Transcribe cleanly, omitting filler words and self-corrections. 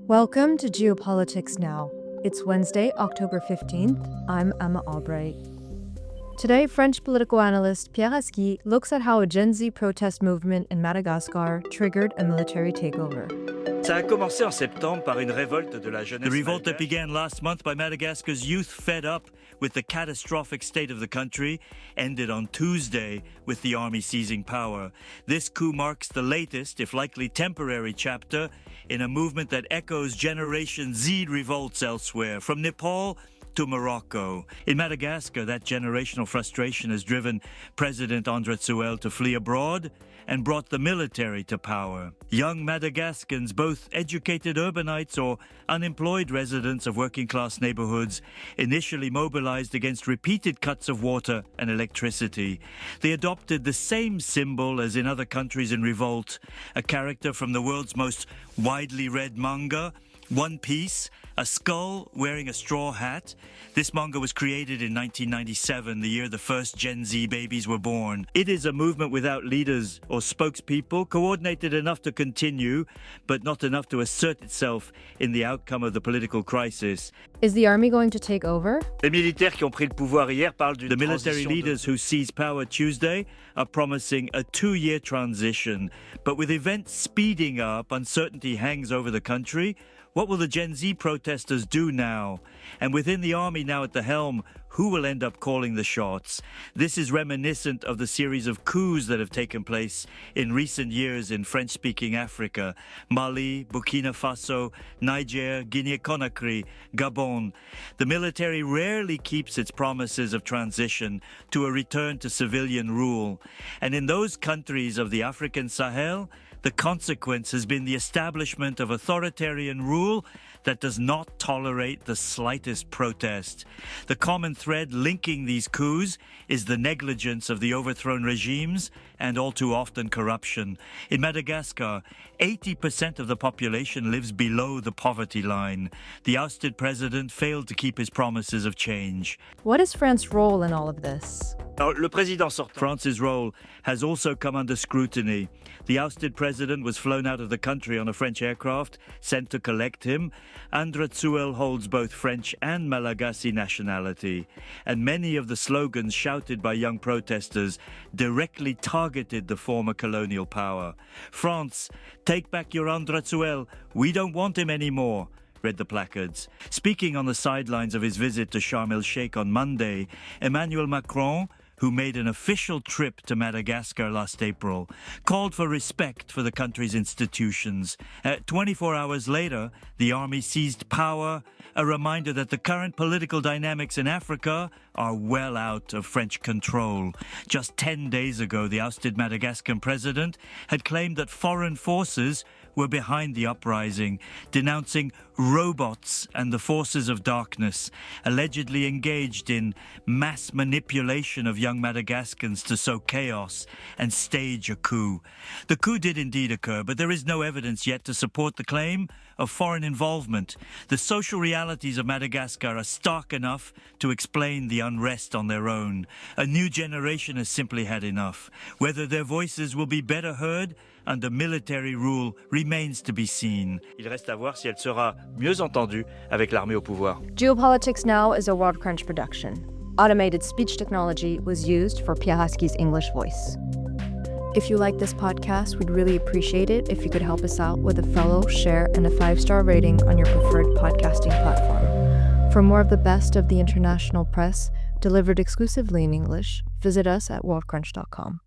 Welcome to Geopolitics Now. It's Wednesday, October 15th. I'm Emma Albright. Today, French political analyst Pierre Haski looks at how a Gen Z protest movement in Madagascar triggered a military takeover. Ça a commencé en septembre par une révolte de la jeunesse. The revolt that began last month by Madagascar's youth fed up with the catastrophic state of the country ended on Tuesday with the army seizing power. This coup marks the latest, if likely temporary, chapter in a movement that echoes Generation Z revolts elsewhere, from Nepal to Morocco. In Madagascar, that generational frustration has driven President André to flee abroad and brought the military to power. Young Madagascans, both educated urbanites or unemployed residents of working-class neighborhoods, initially mobilized against repeated cuts of water and electricity. They adopted the same symbol as in other countries in revolt, a character from the world's most widely read manga, One Piece, a skull wearing a straw hat. This manga was created in 1997, the year the first Gen Z babies were born. It is a movement without leaders or spokespeople, coordinated enough to continue, but not enough to assert itself in the outcome of the political crisis. Is the army going to take over? Les militaires qui ont pris le pouvoir hier parlent d'une The military transition leaders who seized power Tuesday are promising a 2-year transition. But with events speeding up, uncertainty hangs over the country. What will the Gen Z protesters do now? And within the army now at the helm, who will end up calling the shots? This is reminiscent of the series of coups that have taken place in recent years in French-speaking Africa: Mali, Burkina Faso, Niger, Guinea-Conakry, Gabon. The military rarely keeps its promises of transition to a return to civilian rule. And in those countries of the African Sahel, the consequence has been the establishment of authoritarian rule that does not tolerate the slightest protest. The common thread linking these coups is the negligence of the overthrown regimes and all too often corruption. In Madagascar, 80% of the population lives below the poverty line. The ousted president failed to keep his promises of change. What is France's role in all of this? Alors, le président sortant. France's role has also come under scrutiny. The ousted president was flown out of the country on a French aircraft sent to collect him. André holds both French and Malagasy nationality, and many of the slogans shouted by young protesters directly targeted the former colonial power. France, take back your André, we don't want him anymore, read the placards. Speaking on the sidelines of his visit to Sharm el-Sheikh on Monday, Emmanuel Macron, who made an official trip to Madagascar last April, called for respect for the country's institutions. 24 hours later, the army seized power, a reminder that the current political dynamics in Africa are well out of French control. Just 10 days ago, the ousted Madagascan president had claimed that foreign forces were behind the uprising, denouncing robots and the forces of darkness, allegedly engaged in mass manipulation of young Madagascans to sow chaos and stage a coup. The coup did indeed occur, but there is no evidence yet to support the claim of foreign involvement. The social realities of Madagascar are stark enough to explain the unrest on their own. A new generation has simply had enough. Whether their voices will be better heard under military rule remains to be seen. Il reste à voir si elle sera mieux entendue avec l'armée au pouvoir. Geopolitics Now is a World Crunch production. Automated speech technology was used for Pierre Haski's English voice. If you like this podcast, we'd really appreciate it if you could help us out with a follow, share, and a 5-star rating on your preferred podcasting platform. For more of the best of the international press, delivered exclusively in English, visit us at worldcrunch.com.